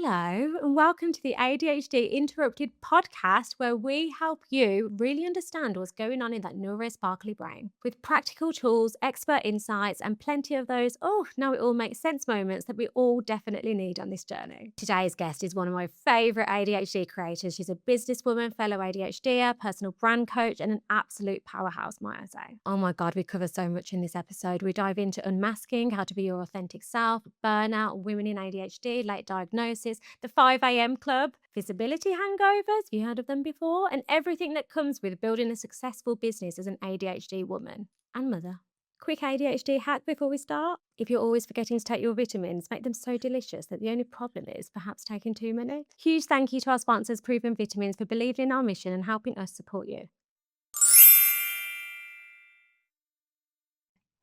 Hello, and welcome to the ADHD Interrupted Podcast, where we help you really understand what's going on in that neurosparkly brain with practical tools, expert insights, and plenty of those, oh, now it all makes sense moments that we all definitely need on this journey. Today's guest is one of my favorite ADHD creators. She's a businesswoman, fellow ADHDer, personal brand coach, and an absolute powerhouse, might I say. Oh my God, we cover so much in this episode. We dive into unmasking, how to be your authentic self, burnout, women in ADHD, late diagnosis, the 5 a.m. club, visibility hangovers, have you heard of them before? And everything that comes with building a successful business as an ADHD woman and mother. Quick ADHD hack before we start. If you're always forgetting to take your vitamins, make them so delicious that the only problem is perhaps taking too many. Huge thank you to our sponsors, Proven Vitamins, for believing in our mission and helping us support you.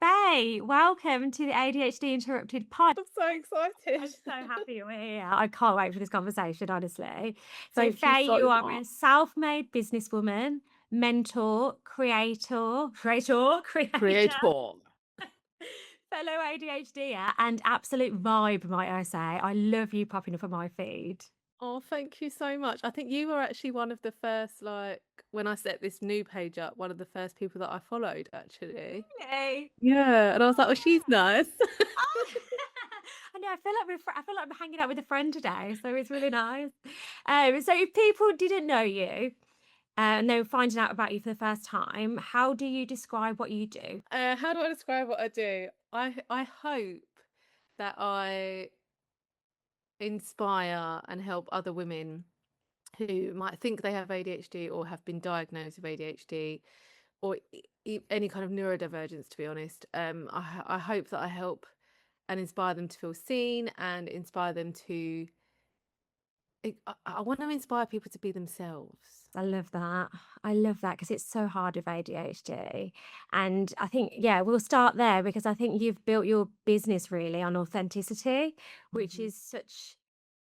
Faye, welcome to the ADHD Interrupted Pod. I'm so excited. I'm so happy you're here. I can't wait for this conversation, honestly. So, Thank you Faye, so you are much. a self-made businesswoman, mentor, creator, fellow ADHDer, and absolute vibe, might I say. I love you popping up on my feed. Oh, thank you so much. I think you were actually one of the first, when I set this new page up, one of the first people that I followed, actually. Hey. Yeah, and I was like, oh, she's nice. I know. I feel like I'm hanging out with a friend today, so it's really nice. So if people didn't know you and they were finding out about you for the first time, how do you describe what you do? How do I describe what I do? I hope that I inspire and help other women who might think they have ADHD or have been diagnosed with ADHD or any kind of neurodivergence, to be honest. I hope that I help and inspire them to feel seen and inspire them to... I want to inspire people to be themselves. I love that. I love that because it's so hard with ADHD. And I think, yeah, we'll start there because I think you've built your business really on authenticity, which is such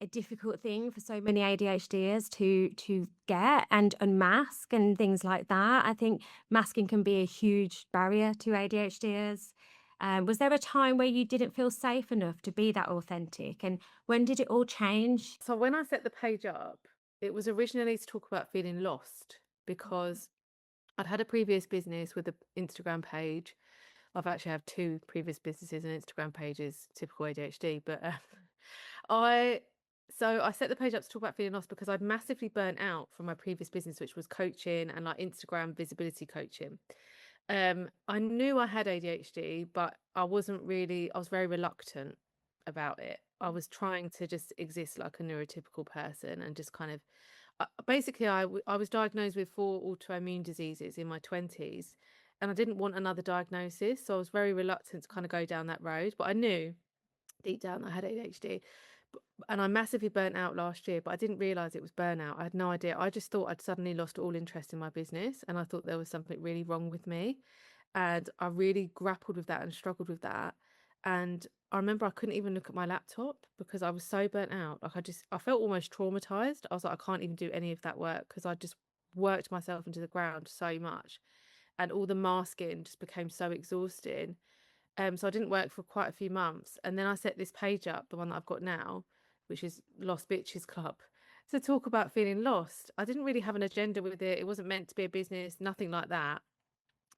a difficult thing for so many ADHDers to get and unmask and things like that. I think masking can be a huge barrier to ADHDers. Was there a time where you didn't feel safe enough to be that authentic? And when did it all change? So when I set the page up, it was originally to talk about feeling lost because I'd had a previous business with an Instagram page. I've actually had 2 previous businesses and Instagram pages, typical ADHD. But I set the page up to talk about feeling lost because I'd massively burnt out from my previous business, which was coaching and like Instagram visibility coaching. I knew I had ADHD, but I was very reluctant about it. I was trying to just exist like a neurotypical person and just kind of basically I was diagnosed with 4 autoimmune diseases in my 20s and I didn't want another diagnosis, so I was very reluctant to kind of go down that road, but I knew deep down I had ADHD. And I massively burnt out last year, but I didn't realize it was burnout. I had no idea. I just thought I'd suddenly lost all interest in my business and I thought there was something really wrong with me. And I really grappled with that and struggled with that. And I remember I couldn't even look at my laptop because I was so burnt out. I felt almost traumatized. I was like, I can't even do any of that work because I just worked myself into the ground so much. And all the masking just became so exhausting. So I didn't work for quite a few months. And then I set this page up, the one that I've got now, which is Lost Bitches Club, to talk about feeling lost. I didn't really have an agenda with it. It wasn't meant to be a business, nothing like that.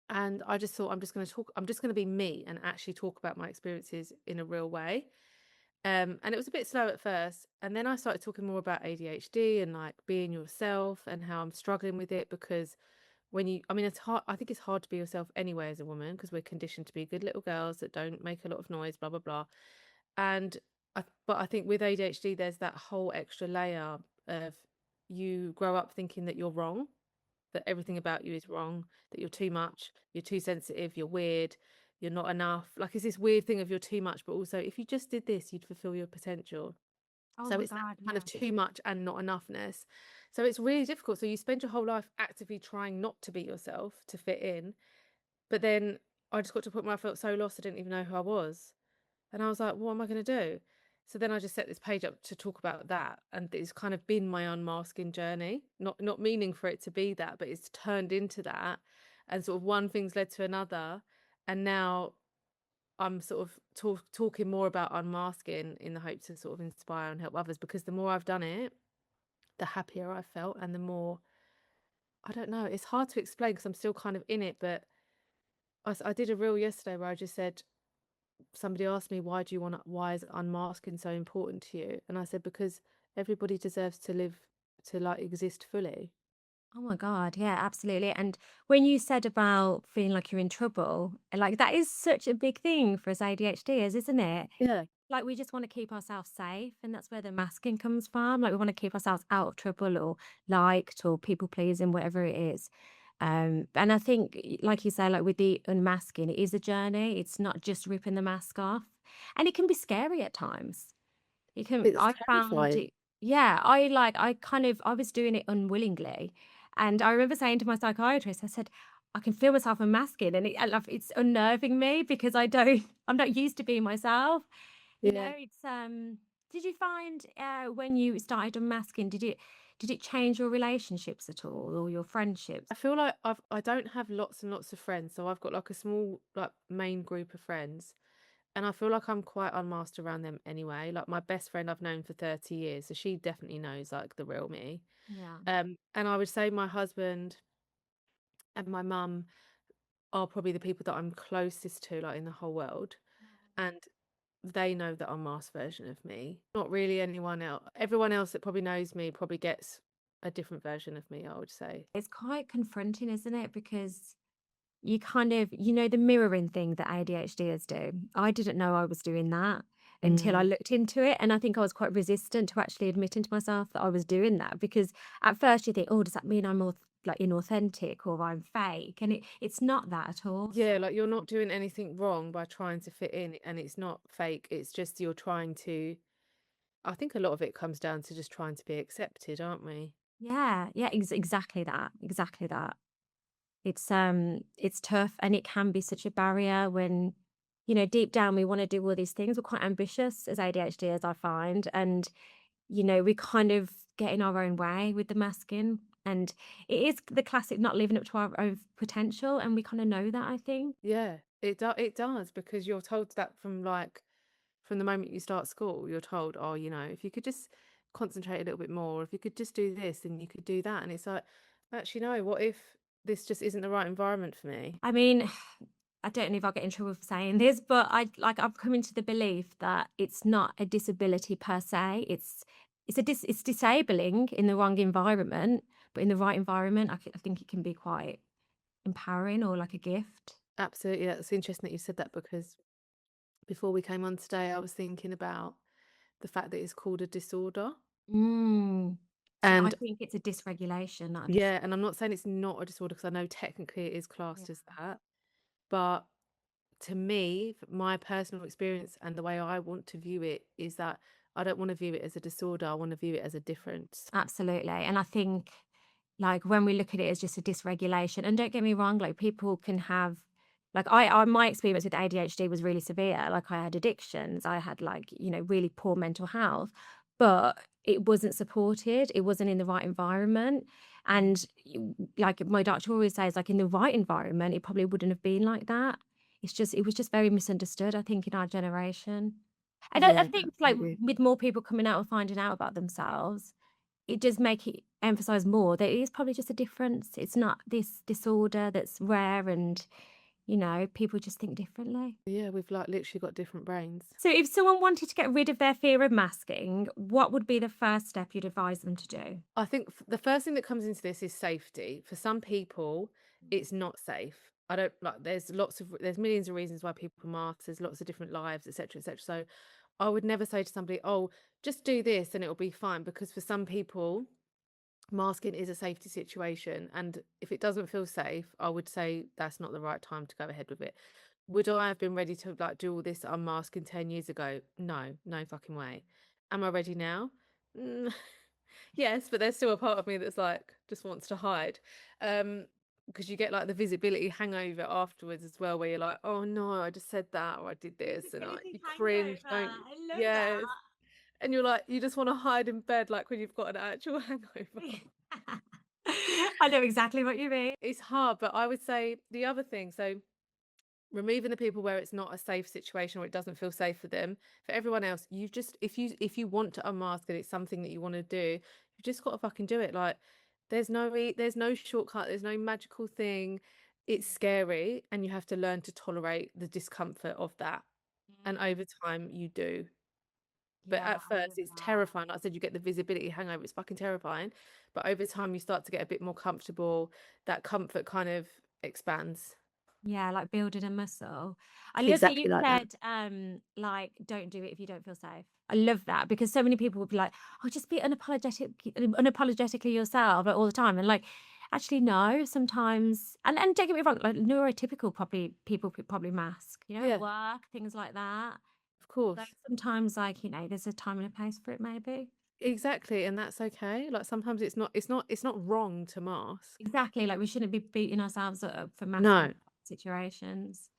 And I just thought I'm just going to be me and actually talk about my experiences in a real way. And it was a bit slow at first. And then I started talking more about ADHD and like being yourself and how I'm struggling with it because it's hard. I think it's hard to be yourself anyway as a woman because we're conditioned to be good little girls that don't make a lot of noise, blah, blah, blah. But I think with ADHD, there's that whole extra layer of you grow up thinking that you're wrong, that everything about you is wrong, that you're too much, you're too sensitive, you're weird, you're not enough. Like it's this weird thing of you're too much, but also if you just did this, you'd fulfill your potential. Oh So my it's that God, kind of yeah. too much and not enoughness. So it's really difficult. So you spend your whole life actively trying not to be yourself to fit in. But then I just got to a point where I felt so lost, I didn't even know who I was. And I was like, what am I going to do? So then I just set this page up to talk about that. And it's kind of been my unmasking journey, not meaning for it to be that, but it's turned into that. And sort of one thing's led to another. And now I'm sort of talking more about unmasking in the hope to sort of inspire and help others, because the more I've done it, the happier I felt, and the more, I don't know, it's hard to explain because I'm still kind of in it, but I did a reel yesterday where I just said, somebody asked me, why is unmasking so important to you? And I said, because everybody deserves to live, to like exist fully. Oh my God. Yeah, absolutely. And when you said about feeling like you're in trouble, like that is such a big thing for us ADHDers, isn't it? Yeah. Like we just want to keep ourselves safe. And that's where the masking comes from. Like we want to keep ourselves out of trouble or liked or people pleasing, whatever it is. And I think, like you say, like with the unmasking, it is a journey. It's not just ripping the mask off. And it can be scary at times. You can It's I found terrifying. it yeah, I was doing it unwillingly, and I remember saying to my psychiatrist, I said, "I can feel myself unmasking, and it's unnerving me because I'm not used to being myself." You Yeah. know, did you find, when you started unmasking, did it change your relationships at all or your friendships? I feel like I don't have lots and lots of friends, so I've got like a small like main group of friends, and I feel like I'm quite unmasked around them anyway. Like my best friend I've known for 30 years, so she definitely knows like the real me. Yeah. And I would say my husband and my mum are probably the people that I'm closest to, like in the whole world, and they know the unmasked version of me. Not really anyone else. Everyone else that probably knows me probably gets a different version of me, I would say. It's quite confronting, isn't it? Because you kind of, you know, the mirroring thing that ADHDers do. I didn't know I was doing that until I Mm. looked into it. And I think I was quite resistant to actually admitting to myself that I was doing that because at first you think, oh, does that mean I'm like inauthentic or I'm fake? And it's not that at all. Yeah, like you're not doing anything wrong by trying to fit in, and it's not fake. It's just you're trying to. I think a lot of it comes down to just trying to be accepted, aren't we? Yeah, yeah, exactly that. Exactly that. It's tough and it can be such a barrier when, you know, deep down we want to do all these things. We're quite ambitious as ADHD, as I find. And you know, we kind of get in our own way with the masking. And it is the classic not living up to our own potential. And we kind of know that, I think. Yeah, it does, because you're told that from like from the moment you start school, you're told, oh, if you could just concentrate a little bit more, if you could just do this and you could do that. And it's like, actually, no, what if this just isn't the right environment for me? I mean, I don't know if I'll get in trouble for saying this, but I've come into the belief that it's not a disability per se. It's disabling in the wrong environment, but in the right environment, I think it can be quite empowering or like a gift. Absolutely. That's interesting that you said that, because before we came on today, I was thinking about the fact that it's called a disorder. Mm. See, I And think it's a dysregulation, not a yeah, and I'm not saying it's not a disorder, because I know technically it is yeah. classed as that. But to me, my personal experience and the way I want to view it is that I don't want to view it as a disorder. I want to view it as a difference. Absolutely. And I think like when we look at it as just a dysregulation, and don't get me wrong, like people can have like my experience with ADHD was really severe. Like I had addictions, I had like, you know, really poor mental health, but it wasn't supported. It wasn't in the right environment. And like my doctor always says, like in the right environment, it probably wouldn't have been like that. It was just very misunderstood, I think, in our generation. And I Yeah, think like absolutely. with more people coming out and finding out about themselves, it does make it emphasize more that it is probably just a difference. It's not this disorder that's rare and, you know, people just think differently. Yeah, we've like literally got different brains. So if someone wanted to get rid of their fear of masking, what would be the first step you'd advise them to do? I think the first thing that comes into this is safety. For some people, it's not safe. I don't like. There's millions of reasons why people mask. There's lots of different lives, etc., etc. So I would never say to somebody, "Oh, just do this and it'll be fine," because for some people, masking is a safety situation, and if it doesn't feel safe, I would say that's not the right time to go ahead with it. Would I have been ready to like do all this unmasking 10 years ago? No, no fucking way. Am I ready now? Mm, yes, but there's still a part of me that's like just wants to hide. Because you get like the visibility hangover afterwards as well, where you're like, oh no, I just said that or I did this, and like you cringe, don't you? I love Yes. And you're like, you just want to hide in bed, like when you've got an actual hangover. that. I know exactly what you mean. It's hard, but I would say the other thing. So removing the people where it's not a safe situation or it doesn't feel safe for them. For everyone else, you just, if you want to unmask and it's something that you want to do, you just got to fucking do it. Like there's no shortcut, there's no magical thing. It's scary and you have to learn to tolerate the discomfort of that. And over time you do. But Yeah, at I love first it's that. terrifying. Like I said, you get the visibility hangover, it's fucking terrifying. But over time you start to get a bit more comfortable. That comfort kind of expands. Yeah, like building a muscle. I love that Exactly you like that. said, like, don't do it if you don't feel safe. I love that because so many people would be like, "Oh, just be unapologetically yourself like, all the time," and like, actually, no. Sometimes, and don't get me wrong, like neurotypical people probably mask, at Yeah, work, things like that. of So course. sometimes, like, there's a time and a place for it, maybe. Exactly, and that's okay. Like sometimes it's not wrong to mask. Exactly, like we shouldn't be beating ourselves up for masking No, situations.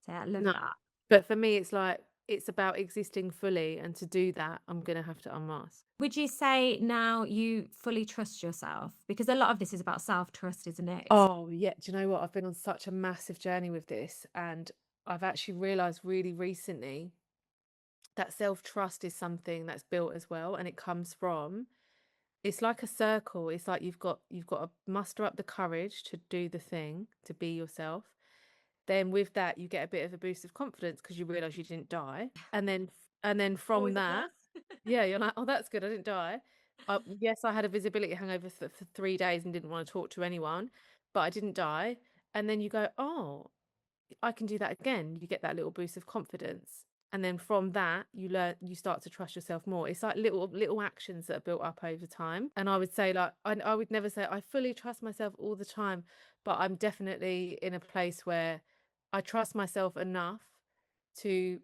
So I love no. that. But for me, it's like it's about existing fully, and to do that, I'm gonna have to unmask. Would you say now you fully trust yourself? Because a lot of this is about self-trust, isn't it? Oh yeah, do you know what? I've been on such a massive journey with this, and I've actually realized really recently that self-trust is something that's built as well, and it comes from, it's like a circle. It's like you've got to muster up the courage to do the thing, to be yourself. Then with that you get a bit of a boost of confidence because you realize you didn't die, and then from Always a that, plus. yeah, you're like, oh, that's good, I didn't die. Yes, I had a visibility hangover for 3 days and didn't want to talk to anyone, but I didn't die. And then you go, oh, I can do that again. You get that little boost of confidence. And then from that, you start to trust yourself more. It's like little actions that are built up over time. And I would say, like, I would never say I fully trust myself all the time, but I'm definitely in a place where I trust myself enough to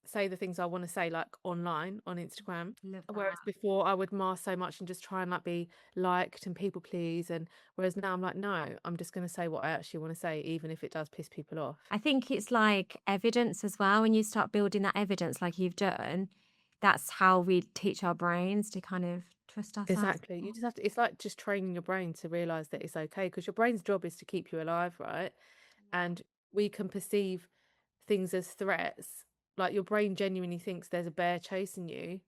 say the things I want to say, like online on Instagram. Love Whereas that. before I would mask so much and just try and like be liked and people please. And whereas now I'm like, no, I'm just going to say what I actually want to say, even if it does piss people off. I think it's like evidence as well. When you start building that evidence like you've done, that's how we teach our brains to kind of trust ourselves Exactly. You more. just have to, it's like just training your brain to realize that it's okay because your brain's job is to keep you alive, right? And we can perceive things as threats. Like your brain genuinely thinks there's a bear chasing you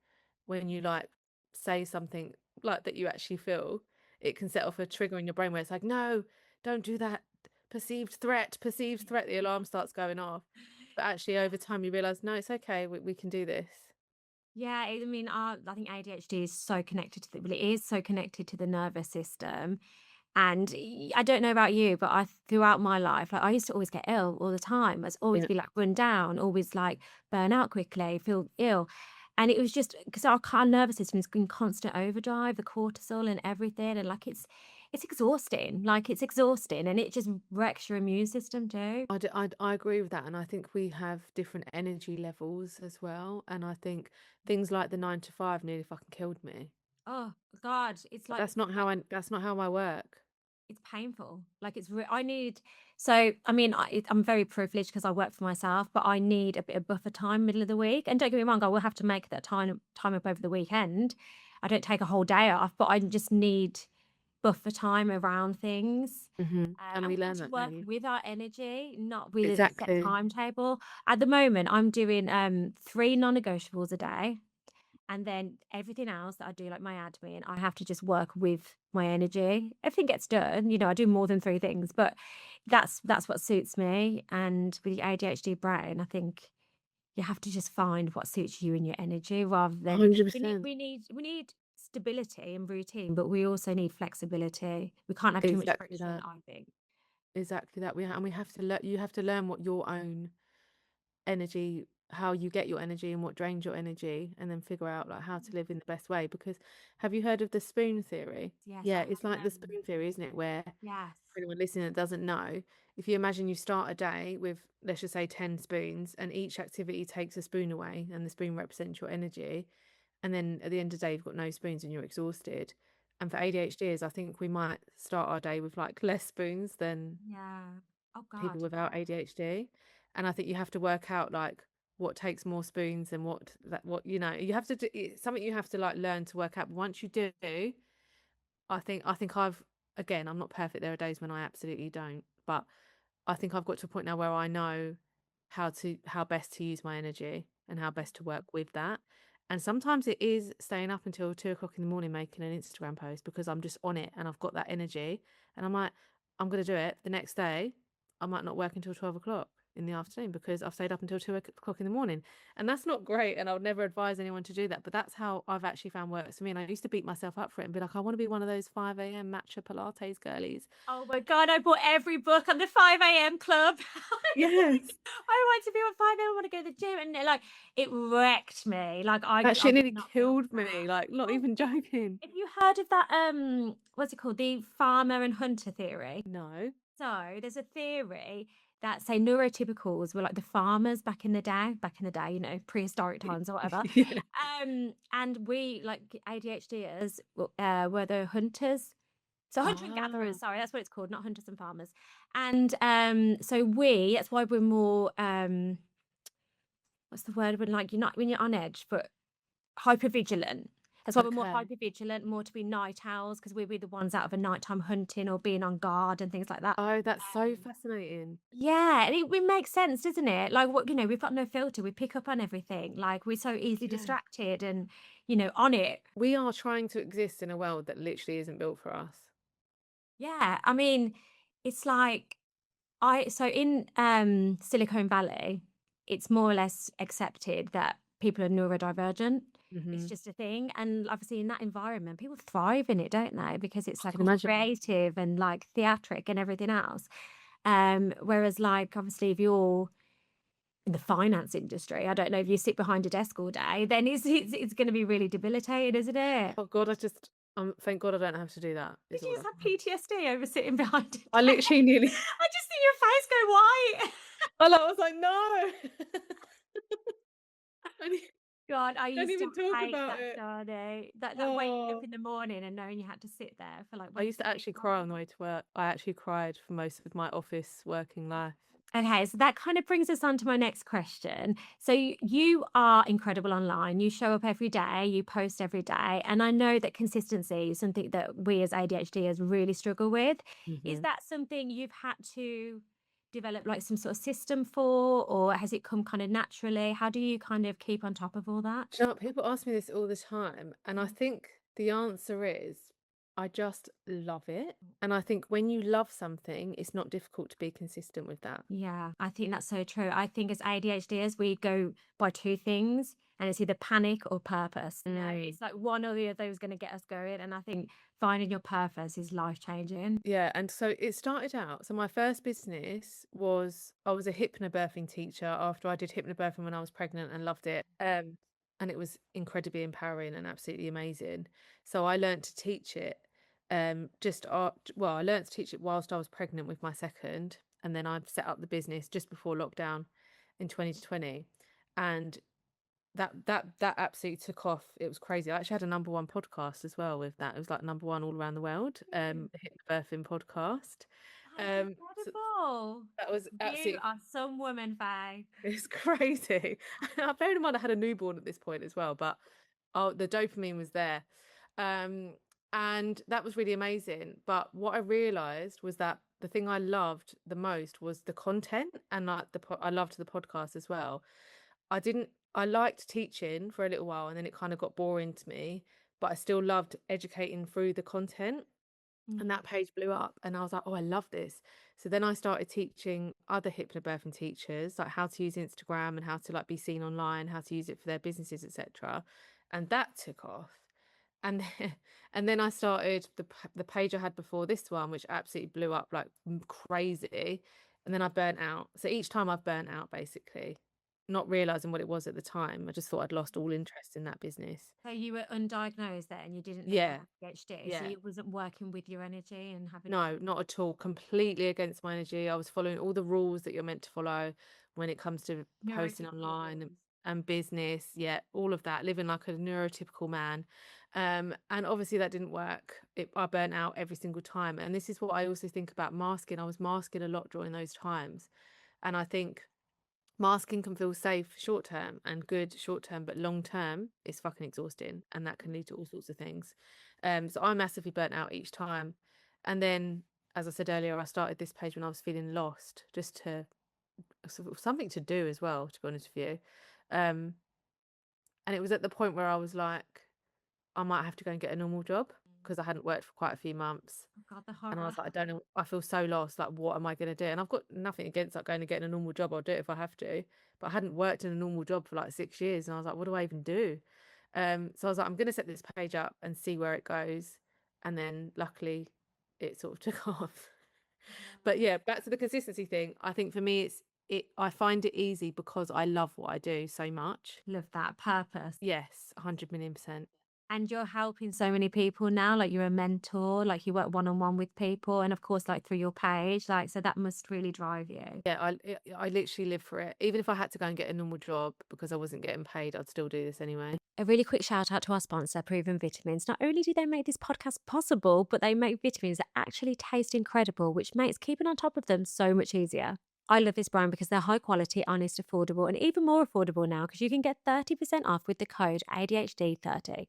when you like say something like that you actually feel. It can set off a trigger in your brain where it's like, no, don't do that. Perceived threat. The alarm starts going off. But actually, over time, you realize, no, it's okay. We can do this. Yeah, I mean, I think ADHD is so connected to well, it is so connected to the nervous system. And I don't know about you, but I throughout my life, like I used to always get ill all the time. I'd always Yeah. be like run down, always like burn out quickly, feel ill. And it was just because our nervous system is in constant overdrive, the cortisol and everything. And like it's exhausting. Like it's exhausting and it just wrecks your immune system too. I agree with that. And I think we have different energy levels as well. And I think things like the 9 to 5 nearly fucking killed me. Oh God, it's But like that's not how I work. it's painful. Like I need, so I mean, I'm very privileged because I work for myself, but I need a bit of buffer time middle of the week. And don't get me wrong, I will have to make that time up over the weekend. I don't take a whole day off, but I just need buffer time around things. And And we we need learn to that, don't work you? with our energy, not with a set Exactly. timetable. At the moment, I'm doing 3 non-negotiables a day. And then everything else that I do, like my admin, I have to just work with my energy. Everything gets done. I do more than 3 things, but that's what suits me. And with the ADHD brain, I think you have to just find what suits you and your energy rather than we need 100%. we need we need stability and routine, but we also need flexibility. We can't have too much Exactly friction, that. I think. Exactly that. We have to learn. You have to learn what your own energy, how you get your energy, and what drains your energy, and then figure out like how to live in the best way. Because have you heard of the spoon theory? Yes, I Yeah, it's have. like the spoon theory, isn't it? Where Yes. for anyone listening that doesn't know, if you imagine you start a day with, let's just say, 10 spoons, and each activity takes a spoon away, and the spoon represents your energy. And then at the end of the day, you've got no spoons and you're exhausted. And for ADHDers, I think we might start our day with like less spoons than Yeah. Oh people God. without Yeah. ADHD. And I think you have to work out like what takes more spoons and what you have to do. It's something you have to like learn to work out. But once you do, I think I've, again, I'm not perfect. There are days when I absolutely don't, but I think I've got to a point now where I know how best to use my energy and how best to work with that. And sometimes it is staying up until 2 o'clock in the morning making an Instagram post because I'm just on it and I've got that energy. And I'm like, I'm going to do it. The next day, I might not work until 12 o'clock in the afternoon because I've stayed up until 2 o'clock in the morning. And that's not great. And I would never advise anyone to do that. But that's how I've actually found works for me. And I used to beat myself up for it and be like, I want to be one of those 5 a.m. matcha Pilates girlies. Oh my God, I bought every book on the 5 a.m. club. Yes. I want to be on 5 a.m. I want to go to the gym. And like, it wrecked me. Like, I That shit was nearly not built killed for that. me. Like, not Oh, even joking. have you heard of that? What's it called? The farmer and hunter theory. No. So there's a theory that say neurotypicals were like the farmers back in the day, you know, prehistoric times or whatever. Yeah. And we like ADHDers were the hunters. So hunter and gatherers, sorry, that's what it's called, not hunters and farmers. And so that's why we're more what's the word when like you're not when you're on edge, but hyper vigilant. That's why we're more Okay. hyper vigilant, more to be night owls, because we'll be the ones out of a nighttime hunting or being on guard and things like that. Oh, that's so fascinating. Yeah, and it makes sense, doesn't it? Like what we've got no filter. We pick up on everything. Like we're so easily Yeah. distracted and on it. We are trying to exist in a world that literally isn't built for us. Yeah, I mean, it's like so in Silicon Valley, it's more or less accepted that people are neurodivergent. It's Mm-hmm. just a thing. And obviously in that environment, people thrive in it, don't they? Because it's I like can all imagine. creative and like theatric and everything else. Whereas like obviously if you're in the finance industry, I don't know, if you sit behind a desk all day, then it's going to be really debilitating, isn't it? Oh God, thank God I don't have to do that. Did Is you all just have PTSD over sitting behind a desk? I literally nearly. I just see your face go white. I was like, no. God, I Don't used to even talk hate about that, it. Johnny. That waking up Oh. in the morning and knowing you had to sit there for like I most used to of the actually cry on the way to work. I actually cried for most of my office working life. Okay, so that kind of brings us on to my next question. So you are incredible online. You show up every day, you post every day, and I know that consistency is something that we as ADHDers really struggle with. Is Mm-hmm. that something you've had to develop like some sort of system for, or has it come kind of naturally? How do you kind of keep on top of all that? Do you know what? People ask me this all the time, and I think the answer is I just love it. And I think when you love something, it's not difficult to be consistent with that. Yeah, I think that's so true. I think as ADHDers, we go by two things, and it's either panic or purpose. It's like one or the other is going to get us going. And I think finding your purpose is life changing. Yeah, and so it started out. So my first business was I was a hypnobirthing teacher after I did hypnobirthing when I was pregnant and loved it. And it was incredibly empowering and absolutely amazing. So I learned to teach it. I learned to teach it whilst I was pregnant with my second, and then I set up the business just before lockdown in 2020, and that absolutely took off. It was crazy. I actually had a number one podcast as well with that. It was like number one all around the world. The hypnobirthing podcast. That's So incredible. that was You absolutely are some woman, Faye. it's crazy. Bearing in mind I had a newborn at this point as well, but the dopamine was there. Um, and that was really amazing. But what I realized was that the thing I loved the most was the content, and like I loved the podcast as well. I liked teaching for a little while, and then it kind of got boring to me, but I still loved educating through the content. And that page blew up, and I was like, oh, I love this. So then I started teaching other hypnobirthing teachers like how to use Instagram and how to like be seen online, how to use it for their businesses, etc. And that took off. And and then I started the page I had before this one, which absolutely blew up like crazy. And then I burnt out. So each time I've burnt out, basically, not realizing what it was at the time. I just thought I'd lost all interest in that business. So you were undiagnosed then, you didn't know you Yeah, had ADHD, so yeah. it wasn't working with your energy and having No, not at all. Completely against my energy. I was following all the rules that you're meant to follow when it comes to posting neurotypical online rules. and business. Yeah, all of that. Living like a neurotypical man. And obviously that didn't work. I burnt out every single time. And this is what I also think about masking. I was masking a lot during those times. And I think masking can feel safe short term and good short term, but long term it's fucking exhausting, and that can lead to all sorts of things. So I massively burnt out each time. And then as I said earlier, I started this page when I was feeling lost, just to sort of something to do as well, to be honest with you. Um, and it was at the point where I was like, I might have to go and get a normal job because I hadn't worked for quite a few months. Oh God, the And I horror. was like, I don't know, I feel so lost. Like, what am I going to do? And I've got nothing against like going and getting a normal job. I'll do it if I have to. But I hadn't worked in a normal job for like 6 years. And I was like, what do I even do? So I was like, I'm going to set this page up and see where it goes. And then luckily it sort of took off. But yeah, back to the consistency thing. I think for me, I find it easy because I love what I do so much. Love that purpose. Yes, 100 million%. And you're helping so many people now, like you're a mentor, like you work one-on-one with people, and of course, like through your page, like, so that must really drive you. Yeah, I literally live for it. Even if I had to go and get a normal job because I wasn't getting paid, I'd still do this anyway. A really quick shout out to our sponsor, Proven Vitamins. Not only do they make this podcast possible, but they make vitamins that actually taste incredible, which makes keeping on top of them so much easier. I love this brand because they're high quality, honest, affordable, and even more affordable now because you can get 30% off with the code ADHD30.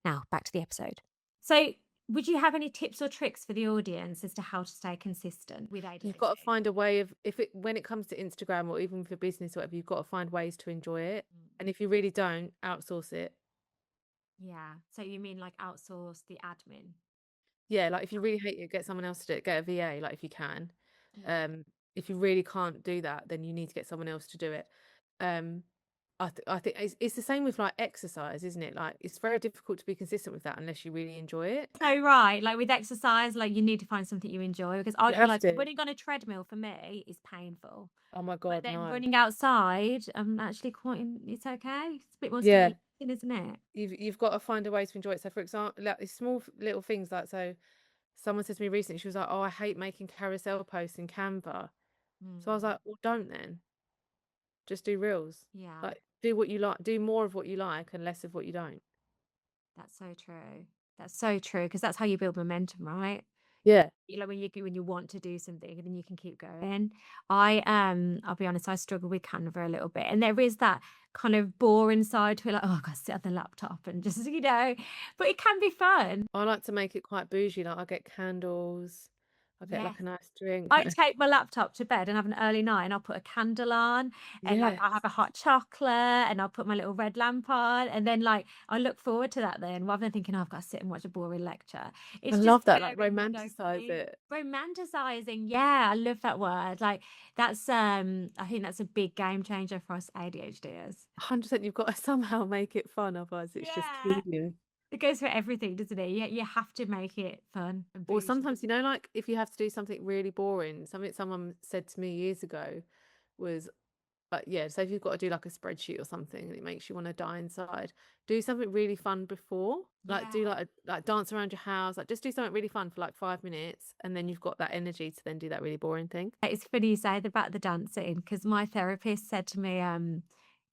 Now, back to the episode. So, would you have any tips or tricks for the audience as to how to stay consistent with ADHD? You've got to find a way of when it comes to Instagram or even for business or whatever, you've got to find ways to enjoy it. And if you really don't, outsource it. Yeah. So you mean like outsource the admin? Yeah, like if you really hate it, get someone else to do it. Get a VA, like if you can. Yeah. If you really can't do that, then you need to get someone else to do it. I think it's the same with like exercise, isn't it? Like it's very difficult to be consistent with that unless you really enjoy it. So right, like with exercise, like you need to find something you enjoy because I You feel have like to. running on a treadmill for me is painful. Oh my But God, then no. running outside, I'm actually it's okay. It's a bit more Yeah, stimulating, isn't it? you've got to find a way to enjoy it. So for example, like these small little things like so someone said to me recently, she was like, "Oh, I hate making carousel posts in Canva." So I was Mm, like, "Well, don't then. Just do reels. yeah, Like do what you like, do more of what you like and less of what you don't." that's so true. That's so true because that's how you build momentum, right? Yeah. Like when you want to do something and then you can keep going. I'll be honest, I struggle with Canva a little bit. And there is that kind of boring side to it, like, oh, I gotta sit at the laptop and just, but it can be fun. I like to make it quite bougie. Like I get candles, I get Yes. like a nice drink. I take my laptop to bed and have an early night and I'll put a candle on and like Yes. I'll have a hot chocolate and I'll put my little red lamp on and then like I look forward to that then rather than thinking, oh, I've got to sit and watch a boring lecture. I It's just love that, like very good romanticize dopamine. it. Romanticizing, yeah, I love that word. Like that's I think that's a big game changer for us ADHDers. 100%, you've got to somehow make it fun, otherwise it's just Yeah. tedious. It goes for everything, doesn't it? You have to make it fun and Or bougie. sometimes, like if you have to do something really boring, something someone said to me years ago was, yeah, so if you've got to do like a spreadsheet or something and it makes you want to die inside, do something really fun before. Like do Yeah. like dance around your house, like just do something really fun for like 5 minutes, and then you've got that energy to then do that really boring thing. It's funny you say about the dancing because my therapist said to me,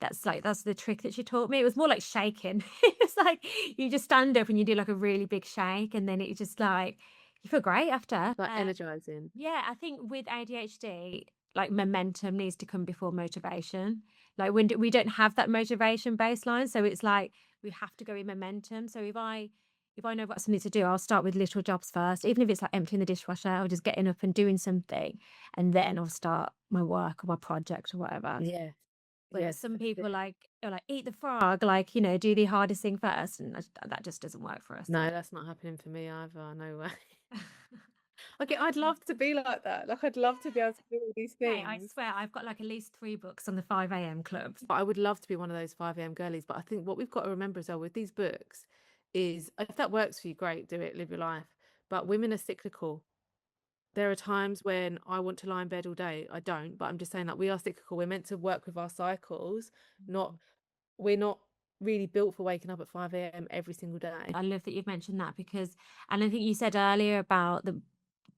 that's the trick that she taught me. It was more like shaking. It's like you just stand up and you do like a really big shake, and then it just like you feel great after. Like energizing. Yeah, I think with ADHD, like momentum needs to come before motivation. Like when we don't have that motivation baseline, so it's like we have to go in momentum. So if I know what something to do, I'll start with little jobs first, even if it's like emptying the dishwasher or just getting up and doing something, and then I'll start my work or my project or whatever. Yes. But Yes, some that's people it. are like eat the frog, like do the hardest thing first, and that just doesn't work for us. No, that's not happening for me either. No way. Okay, I'd love to be like that. Like, I'd love to be able to do all these Hey, I things. swear I've got like at least 3 books on the 5 a.m. club. But I would love to be one of those 5 a.m. girlies. But I think what we've got to remember as well with these books is if that works for you, great, do it, live your life. But women are cyclical. There are times when I want to lie in bed all day. I don't, but I'm just saying that we are cyclical. We're meant to work with our cycles, not we're not really built for waking up at 5 a.m. every single day. I love that you've mentioned that and I think you said earlier about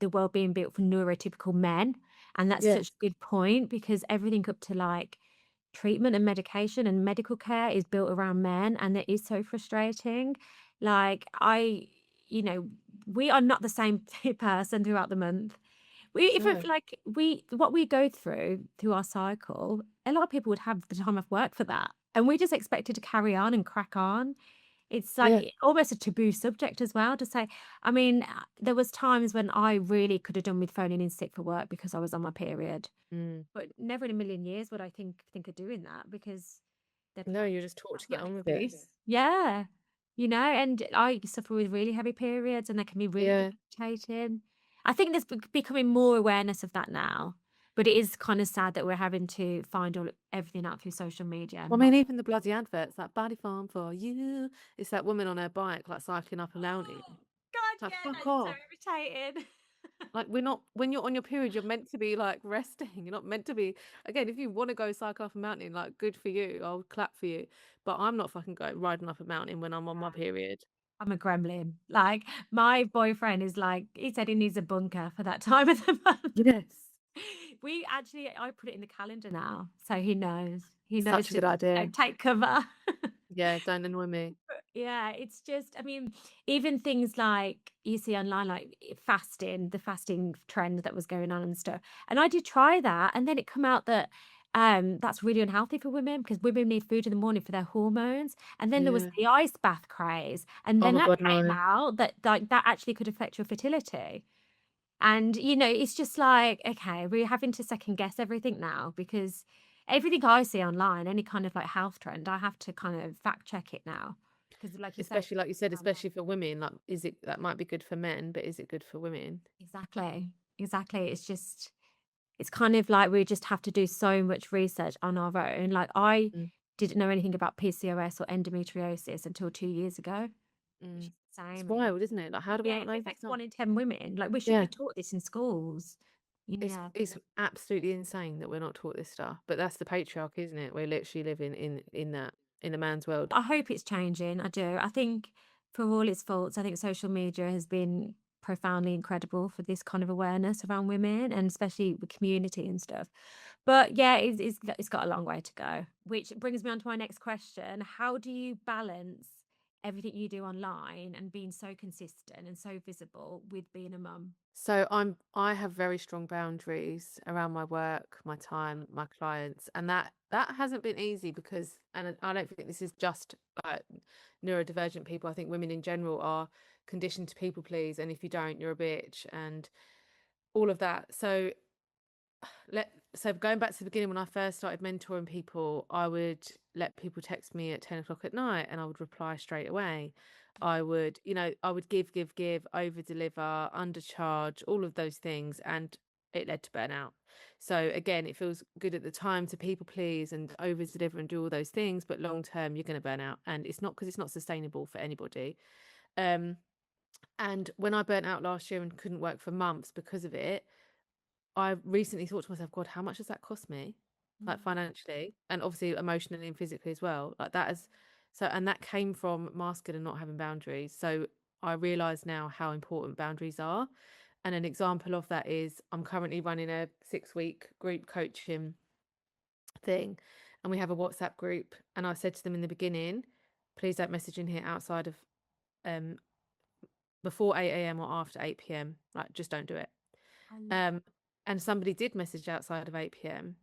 the world being built for neurotypical men, and that's such Yes. a good point because everything up to like treatment and medication and medical care is built around men, and it is so frustrating. Like we are not the same person throughout the month. No. What we go through our cycle, a lot of people would have the time off work for that, and we're just expected to carry on and crack on. It's Yeah. like almost a taboo subject as well to say. I mean, there was times when I really could have done with phoning in sick for work because I was on my period, Mm. but never in a million years would I think of doing that because they're No, you're just taught to that's get not an on with it. excuse. Yeah. And I suffer with really heavy periods and they can be really Yeah. debilitating. I think there's becoming more awareness of that now, but it is kind of sad that we're having to find everything out through social media. Well, I mean, even the bloody adverts, like Body Farm for you. It's that woman on her bike, like cycling up a mountain. God, Like, yeah, fuck that's so off. irritating. Like, we're not, when you're on your period, you're meant to be like resting. You're not meant to be, again, if you want to go cycle up a mountain, like, good for you. I'll clap for you. But I'm not fucking going riding up a mountain when I'm on my period. I'm a gremlin. Like, my boyfriend is like, he said he needs a bunker for that time of the month. Yes. I put it in the calendar now, so he knows. He knows Such a to good idea. take cover. Yeah, don't annoy me. Yeah, it's just, I mean, even things like you see online, like fasting, the fasting trend that was going on and stuff. And I did try that, and then it come out that that's really unhealthy for women because women need food in the morning for their hormones. And then there was Yeah. the ice bath craze, and Oh then my that God, came no. out that like that actually could affect your fertility. And it's just like, okay, we're having to second guess everything now because everything I see online, any kind of like health trend, I have to kind of fact check it now. Because like you say, Especially, like you said, online. especially for women, like, is it, that might be good for men, but is it good for women? Exactly. Exactly. It's kind of like we just have to do so much research on our own. Like I Mm, didn't know anything about PCOS or endometriosis until 2 years ago, which mm. is It's insane. wild, isn't it? Like, how do we Yeah, not it know this affects stuff? 1 in 10 women. Like we should be Yeah. taught this in schools. Yeah. It's absolutely insane that we're not taught this stuff. But that's the patriarchy, isn't it? We're literally living in that, in the man's world. I hope it's changing. I do. I think for all its faults, I think social media has been profoundly incredible for this kind of awareness around women and especially the community and stuff. But yeah, it's got a long way to go. Which brings me on to my next question. How do you balance everything you do online and being so consistent and so visible with being a mum? So I have very strong boundaries around my work, my time, my clients, and that hasn't been easy because, and I don't think this is just neurodivergent people. I think women in general are conditioned to people please, and if you don't, you're a bitch, and all of that. So going back to the beginning, when I first started mentoring people, I would let people text me at 10 o'clock at night and I would reply straight away. I would, I would give, over deliver, undercharge, all of those things, and it led to burnout. So again, it feels good at the time to people please and over deliver and do all those things, but long term you're going to burn out, and it's not, because it's not sustainable for anybody. Um, and when I burnt out last year and couldn't work for months because of it, I recently thought to myself, God, how much does that cost me? Like Mm. financially and obviously emotionally and physically as well. Like that is so, and that came from masking and not having boundaries. So I realize now how important boundaries are. And an example of that is I'm currently running a 6-week group coaching thing, and we have a WhatsApp group. And I said to them in the beginning, please don't message in here outside of um before 8 a.m. or after 8 p.m. Like, just don't do it. I love Um, and somebody did message outside of 8 p.m.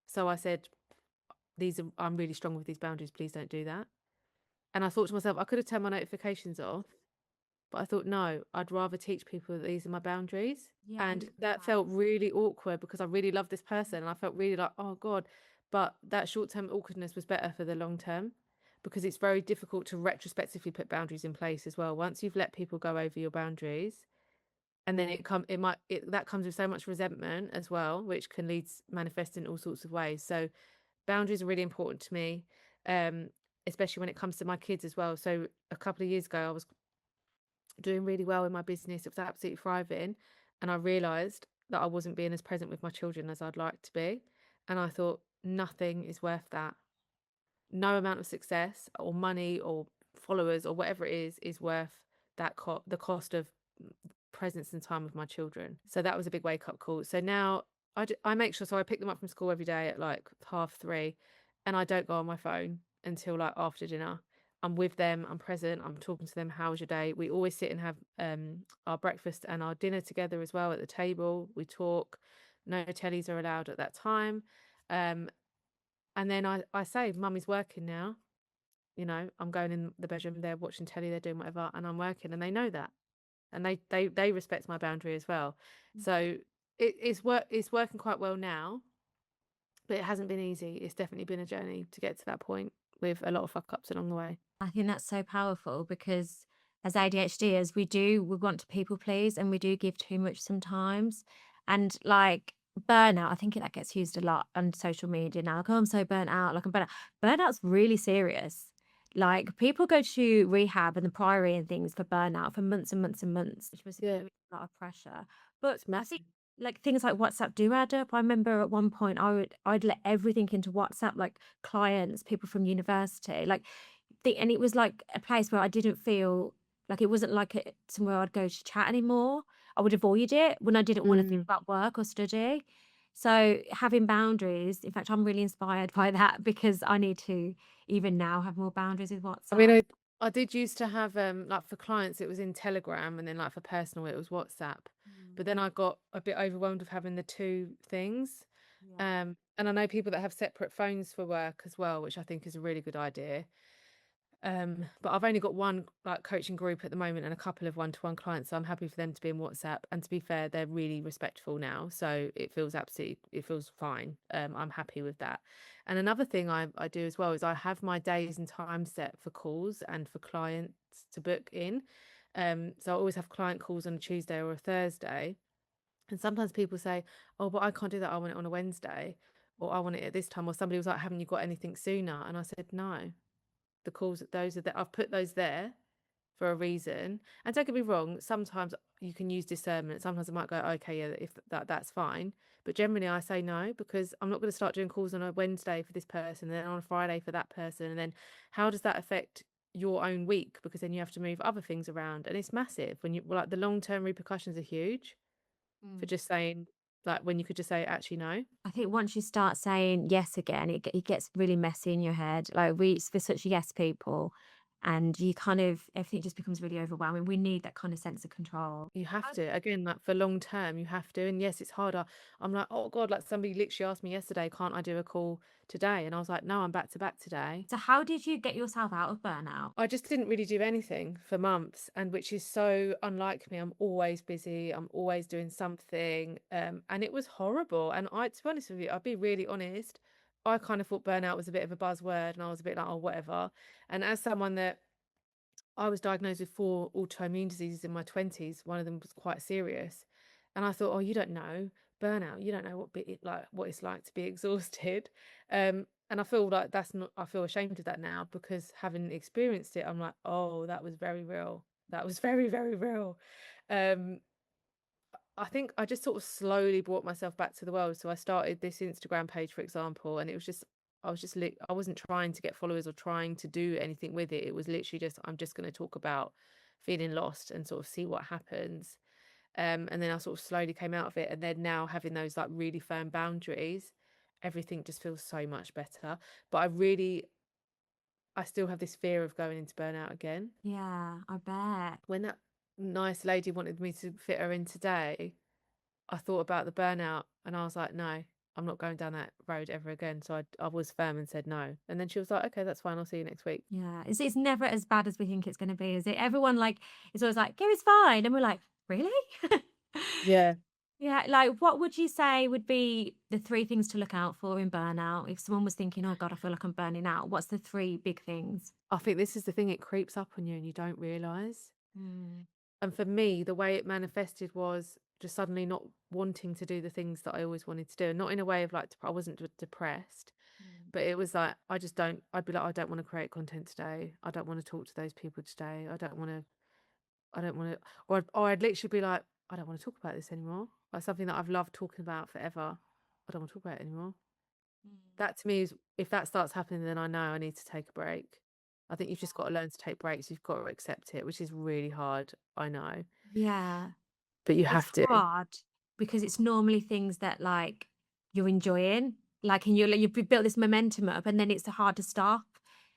So I said, I'm really strong with these boundaries. Please don't do that. And I thought to myself, I could have turned my notifications off, but I thought, no, I'd rather teach people that these are my boundaries. yeah, I And love that that. felt really awkward because I really love this person. And I felt really like, oh God. But that short term awkwardness was better for the long term, because it's very difficult to retrospectively put boundaries in place as well. Once you've let people go over your boundaries, and then that comes with so much resentment as well, which can manifest in all sorts of ways. So boundaries are really important to me, um especially when it comes to my kids as well. So a couple of years ago I was doing really well in my business, it was absolutely thriving, and I realized that I wasn't being as present with my children as I'd like to be, and I thought nothing is worth that. No amount of success or money or followers or whatever it is worth the cost of presence and time with my children. So that was a big wake up call. So now I make sure, so I pick them up from school every day at like 3:30, and I don't go on my phone until like after dinner. I'm with them, I'm present, I'm talking to them. How was your day? We always sit and have our breakfast and our dinner together as well at the table. We talk. No tellies are allowed at that time. And then I say, Mummy's working now. I'm going in the bedroom, they're watching telly, they're doing whatever, and I'm working, and they know that, and they respect my boundary as well. So it's working quite well now, but it hasn't been easy. It's definitely been a journey to get to that point with a lot of fuck ups along the way. I think that's so powerful because as ADHDers, we want to people please and we do give too much sometimes. And like burnout, I think that gets used a lot on social media now. Like, oh, I'm so burnt out. Like I'm burnt out. Burnout's really serious. Like people go to rehab and the Priory and things for burnout for months and months and months, which was Yeah, a lot of pressure. But it's I think massive. like things like WhatsApp do add up. I remember at one point I'd let everything into WhatsApp, like clients, people from university, like and it was like a place where I didn't feel like it wasn't like somewhere I'd go to chat anymore. I would avoid it when I didn't want to think Mm. about work or study. So having boundaries, in fact, I'm really inspired by that because I need to even now have more boundaries with I mean, WhatsApp. I did used to have like for clients it was in Telegram, and then like for personal it was WhatsApp. But Mm, then I got a bit overwhelmed with having the two things. yeah. And I know people that have separate phones for work as well, which I think is a really good idea. But I've only got one like coaching group at the moment and a couple of one-to-one clients, so I'm happy for them to be in WhatsApp. And to be fair, they're really respectful now, so it feels fine. I'm happy with that. And another thing I do as well is I have my days and times set for calls and for clients to book in. So I always have client calls on a Tuesday or a Thursday. And sometimes people say, "Oh, but I can't do that. I want it on a Wednesday, or I want it at this time." Or somebody was like, "Haven't you got anything sooner?" And I said, "No, the calls, those are that I've put those there for a reason." And don't get me wrong, sometimes you can use discernment. Sometimes I might go, okay, yeah, if that's fine. But generally I say no, because I'm not going to start doing calls on a Wednesday for this person, and then on a Friday for that person. And then how does that affect your own week? Because then you have to move other things around. And it's massive when you like the long-term repercussions are huge for Mm. just saying, like, when you could just say, actually, no. I think once you start saying yes again, it gets really messy in your head. Like we're such yes people, and you kind of everything just becomes really overwhelming. We need that kind of sense of control. You have to. Again, like for long term, you have to. And yes, it's harder. I'm like, oh God, like somebody literally asked me yesterday, can't I do a call today? And I was like, no, I'm back to back today. So how did you get yourself out of burnout? I just didn't really do anything for months, and which is so unlike me. I'm always busy. I'm always doing something. And it was horrible. And to be honest with you, I'll be really honest. I kind of thought burnout was a bit of a buzzword, and I was a bit like, oh, whatever. And as someone that I was diagnosed with 4 autoimmune diseases in my 20s. One of them was quite serious. And I thought, oh, you don't know burnout. You don't know what it's like to be exhausted. And I feel like that's not, I feel ashamed of that now, because having experienced it, I'm like, oh, that was very real. That was very, very real. Um, I think I just sort of slowly brought myself back to the world. So I started this Instagram page, for example, and it was just, I wasn't trying to get followers or trying to do anything with it. It was literally just, I'm just going to talk about feeling lost and sort of see what happens. And then I sort of slowly came out of it. And then now having those like really firm boundaries, everything just feels so much better. But I still have this fear of going into burnout again. Yeah, I bet. When that nice lady wanted me to fit her in today, I thought about the burnout, and I was like, no, I'm not going down that road ever again. So I was firm and said no. And then she was like, okay, that's fine. I'll see you next week. Yeah, it's never as bad as we think it's going to be, is it? Everyone like is always like, "Go, it's fine," and we're like, "Really?" Yeah. Yeah, like what would you say would be the three things to look out for in burnout? If someone was thinking, "Oh God, I feel like I'm burning out," what's the three big things? I think this is the thing, it creeps up on you and you don't realize. Mm, And for me, the way it manifested was just suddenly not wanting to do the things that I always wanted to do. And not in a way of like, I wasn't depressed, mm, but it was like, I'd be like, I don't want to create content today. I don't want to talk to those people today. I don't want to, or I'd literally be like, I don't want to talk about this anymore. Like something that I've loved talking about forever. I don't want to talk about it anymore. mm. That to me is, if that starts happening, then I know I need to take a break. I think you've just got to learn to take breaks. You've got to accept it, which is really hard. I know, Yeah, but you it's have to. hard because it's normally things that like you're enjoying, like, and you've built this momentum up, and then it's hard to stop.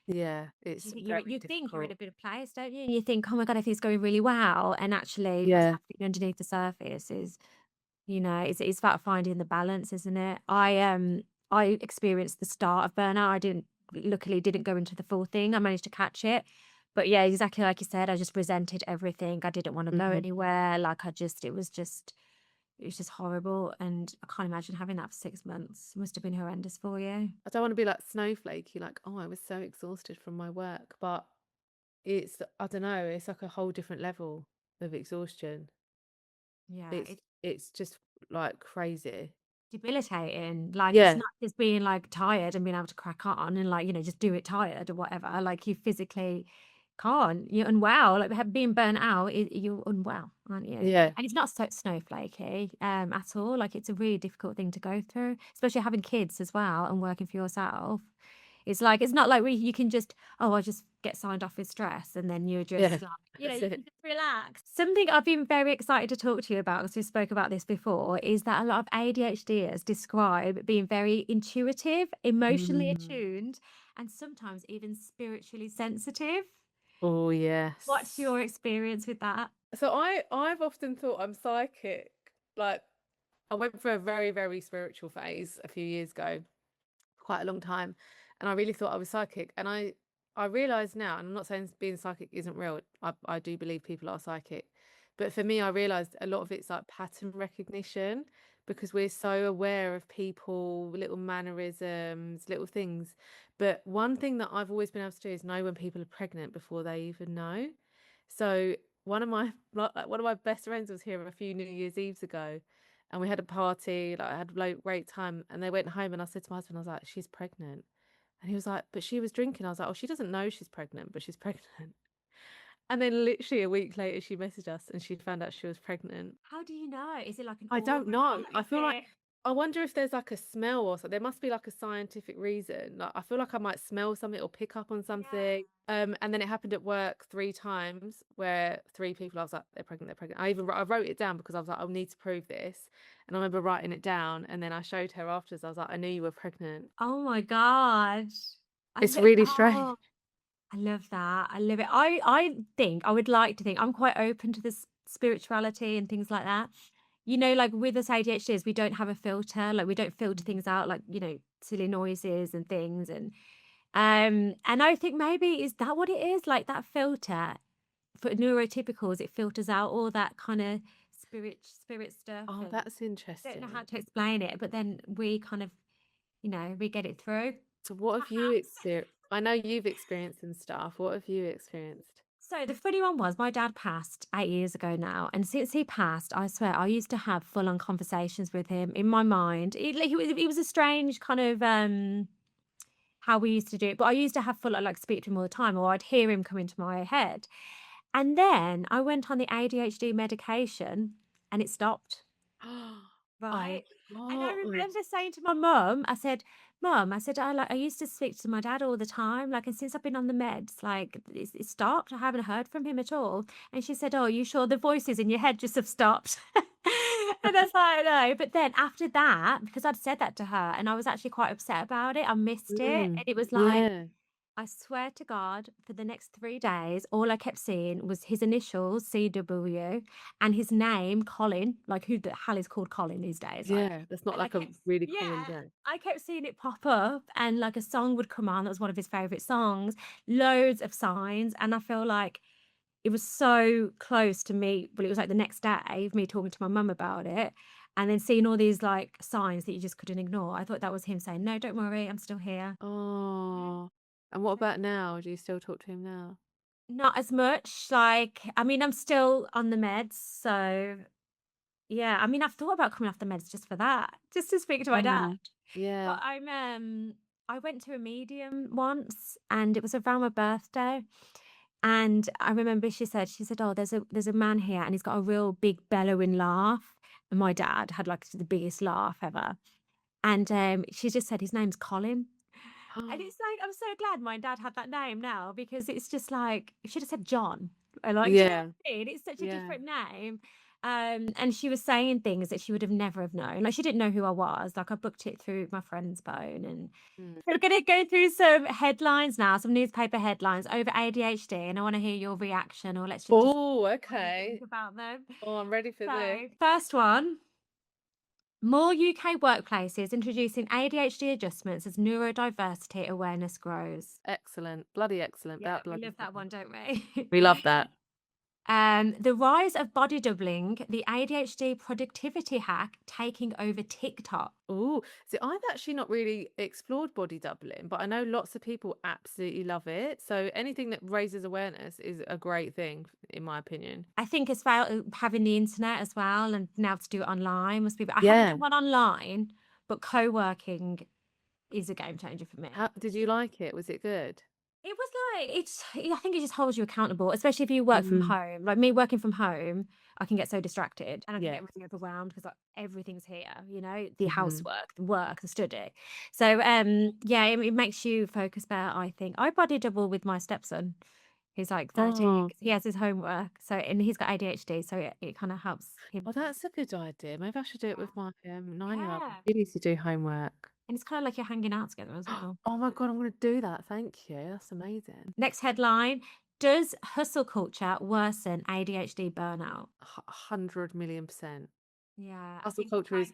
Yeah, You it's think very you think you're in difficult. a good place, don't you? And you think, "Oh my God, everything's going really well," and actually, what's Yeah. happening underneath the surface is, it's about finding the balance, isn't it? I experienced the start of burnout. I didn't luckily didn't go into the full thing. I managed to catch it. But yeah, exactly like you said, I just resented everything. I didn't want to go Mhm. anywhere. Like it was just horrible. And I can't imagine having that for 6 months. It must have been horrendous for you. I don't want to be like snowflakey, like, oh, I was so exhausted from my work, but I don't know, it's like a whole different level of exhaustion. Yeah, It's just like crazy. debilitating. Like, it's Yeah, not just being like tired and being able to crack on and like, just do it tired or whatever. Like, you physically can't. You're unwell. Like, being burnt out, you're unwell, aren't you? yeah, And it's not so snowflakey at all. Like, it's a really difficult thing to go through, especially having kids as well and working for yourself. It's like, it's not like you can just, oh, I just get signed off with stress and then you're yeah. just like, That's you can it. just relax. Something I've been very excited to talk to you about, because we spoke about this before, is that a lot of ADHDers describe being very intuitive, emotionally Mm. attuned, and sometimes even spiritually sensitive. Oh, What's yes. your experience with that? So I've often thought I'm psychic. Like, I went through a very, very spiritual phase a few years ago, quite a long time, and I really thought I was psychic. And I realize now, and I'm not saying being psychic isn't real. I do believe people are psychic, but for me, I realized a lot of it's like pattern recognition, because we're so aware of people, little mannerisms, little things. But one thing that I've always been able to do is know when people are pregnant before they even know. So one of my best friends was here a few New Year's Eves ago, and we had a party. Like, I had a great time, and they went home, and I said to my husband, I was like, she's pregnant. And he was like, but she was drinking. I was like, oh, she doesn't know she's pregnant, but she's pregnant. And then literally a week later, she messaged us and she found out she was pregnant. How do you know? Is it like an I aura? don't know. I Is feel like it? I wonder if there's like a smell or something. There must be like a scientific reason. Like, I feel like I might smell something or pick up on Yeah. something. And then it happened at work 3 times where 3 people, I was like, they're pregnant, they're pregnant. I wrote it down because I was like, I'll need to prove this. And I remember writing it down, and then I showed her afterwards. I was like, I knew you were pregnant. Oh my gosh. It's really strange. Oh, I love that. I love it. I think I would like to think I'm quite open to this spirituality and things like that. Like with us ADHDs, we don't have a filter. Like, we don't filter things out, like, silly noises and things. And I think maybe is that what it is? Like, that filter for neurotypicals, it filters out all that kind of spirit stuff. Oh, And that's don't know how interesting. to explain it, but then we kind of, we get it through. So what have you Perhaps. experienced? I know you've experienced some stuff. What have you experienced? So the funny one was my dad passed 8 years ago now, and since he passed, I swear I used to have full on conversations with him in my mind. He was a strange kind of how we used to do it, but I used to have full like speak to him all the time, or I'd hear him come into my head. And then I went on the ADHD medication, and it stopped. Oh Right. And I God. remember saying to my mum, I said, Mum, I said, I used to speak to my dad all the time. Like, and since I've been on the meds, like, it stopped. I haven't heard from him at all. And she said, Oh, you sure the voices in your head just have stopped? And I was like, No. But then after that, because I'd said that to her and I was actually quite upset about it, I missed it. Mm, And it was like, yeah. I swear to God, for the next 3 days, all I kept seeing was his initials, CW, and his name, Colin. Like, who the hell is called Colin these days? Like, Yeah. That's not and I like a kept, really common yeah, day. I kept seeing it pop up, and like a song would come on that was one of his favorite songs, loads of signs. And I feel like it was so close to me. Well, it was like the next day of me talking to my mum about it. And then seeing all these like signs that you just couldn't ignore. I thought that was him saying, No, don't worry, I'm still here. Oh. And what about now? Do you still talk to him now? Not as much, like, I mean, I'm still on the meds, so yeah, I mean, I've thought about coming off the meds just for that, just to speak to my dad. Oh. Yeah. But I went to a medium once, and it was around my birthday, and I remember she said, "Oh, there's a man here, and he's got a real big bellowing laugh." And my dad had like the biggest laugh ever, and she just said his name's Colin. And it's like, I'm so glad my dad had that name now, because it's just like, you should have said John. Like, do you know Yeah. what I mean? It's such a Yeah. different name. And she was saying things that she would have never have known. Like, she didn't know who I was. Like, I booked it through my friend's phone. And Mm. we're going to go through some headlines now, some newspaper headlines over ADHD. And I want to hear your reaction, or let's just Oh, what you think okay. about them. Oh, I'm ready for So, this. first one, More UK workplaces introducing ADHD adjustments as neurodiversity awareness grows. Excellent. Bloody excellent. Yeah, That we bloody love that thing. one, don't we? We love that. The rise of body doubling, the ADHD productivity hack taking over TikTok. Oh, so I've actually not really explored body doubling, but I know lots of people absolutely love it. So anything that raises awareness is a great thing, in my opinion. I think as well, having the internet as well and now to do it online must be. I haven't Yeah. done one online, but co-working is a game changer for me. How did you like it? Was it good? It was like I think it just holds you accountable, especially if you work from Mm, home. Like me working from home, I can get so distracted and I can yeah. get really overwhelmed because like everything's here, the Hmm. housework, the work, the study. So yeah, it makes you focus better, I think. I body double with my stepson. He's like 13. Oh, He has his homework. So and he's got ADHD, so it kind of helps him. oh, that's a good idea. Maybe I should do it with my 9-year-old. Yeah. He needs to do homework. And it's kind of like you're hanging out together as well. Oh my God, I'm going to do that. Thank you. That's amazing. Next headline. Does hustle culture worsen ADHD burnout? 100 million%. Yeah, I Hustle think culture is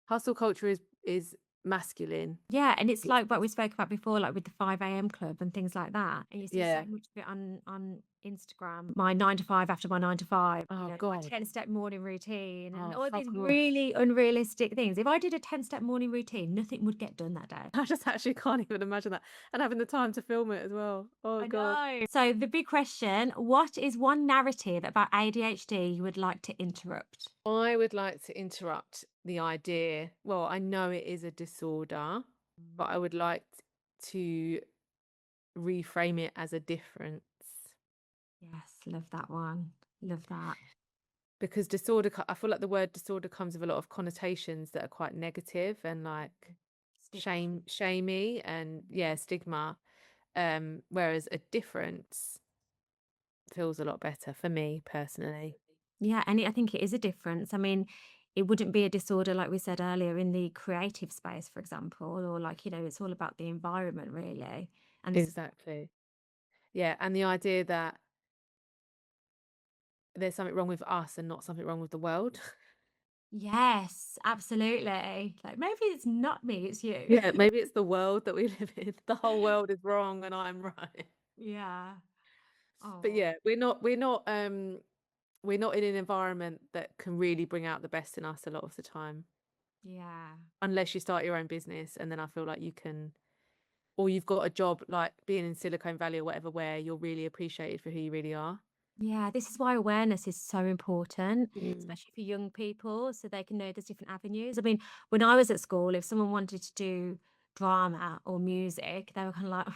hustle culture is masculine. yeah, and it's It's like what we spoke about before, like with the 5 a.m. club and things like that. And you see so yeah. much of it on Instagram. My 9 to 5 after my 9 to 5, Oh my God. 10-step morning routine and Oh all fuck these off. really unrealistic things. If I did a 10-step morning routine, nothing would get done that day. I just actually can't even imagine that. And having the time to film it as well. Oh I God. know. So the big question, what is one narrative about ADHD you would like to interrupt? I would like to interrupt the idea. Well, I know it is a disorder, but I would like to reframe it as a difference Yes, love that one. Love that. because I feel like the word disorder comes with a lot of connotations that are quite negative and like Stigma. shamey and yeah, stigma. Whereas a difference feels a lot better for me personally. Yeah, and I think it is a difference. I mean, it wouldn't be a disorder like we said earlier in the creative space, for example, or like, it's all about the environment really. And Exactly. Yeah, and the idea that there's something wrong with us and not something wrong with the world. yes, absolutely. Like maybe it's not me, it's you. Yeah, maybe it's the world that we live in. The whole world is wrong and I'm right. Yeah. But Oh, yeah, we're not in an environment that can really bring out the best in us a lot of the time. yeah. Unless you start your own business and then I feel like you can or you've got a job like being in Silicon Valley or whatever where you're really appreciated for who you really are. Yeah, this is why awareness is so important, Mm. especially for young people, so they can know there's different avenues. I mean, when I was at school, if someone wanted to do drama or music, they were kind of like,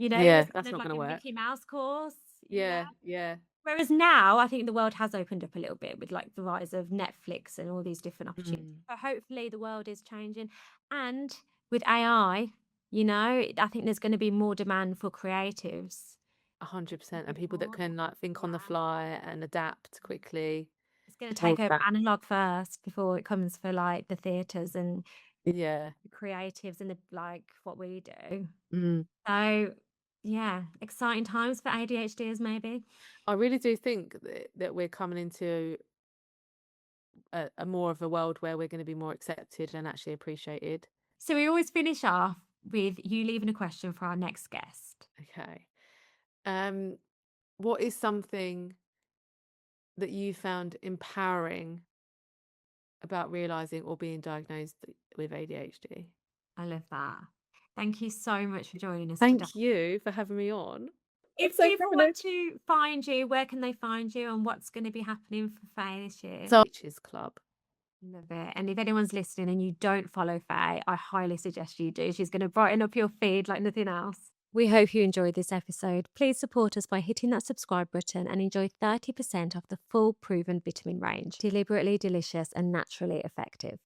it Yeah, was kind that's of not like gonna a work. Mickey Mouse course. Yeah. Yeah, yeah. Whereas now, I think the world has opened up a little bit with like the rise of Netflix and all these different opportunities. Mm. So hopefully the world is changing. And with AI, I think there's going to be more demand for creatives than 100%. And people that before. can like think on the Yeah. fly and adapt quickly. It's going to All take of over that. analog first before it comes for like the theatres and Yeah. the creatives and the like what we do. Mm. So yeah, exciting times for ADHDers maybe. I really do think that we're coming into a more of a world where we're going to be more accepted and actually appreciated. So we always finish off with you leaving a question for our next guest. Okay. Um, what is something that you found empowering about realizing or being diagnosed with ADHD? I love that. Thank you so much for joining us today. Thank you for having me on. I'm If so people want privileged. to find you, where can they find you and what's going to be happening for Faye this year? So, Beaches Club. Love it. And if anyone's listening and you don't follow Faye, I highly suggest you do. She's going to brighten up your feed like nothing else. We hope you enjoyed this episode. Please support us by hitting that subscribe button and enjoy 30% off the full proven vitamin range. Deliberately delicious and naturally effective.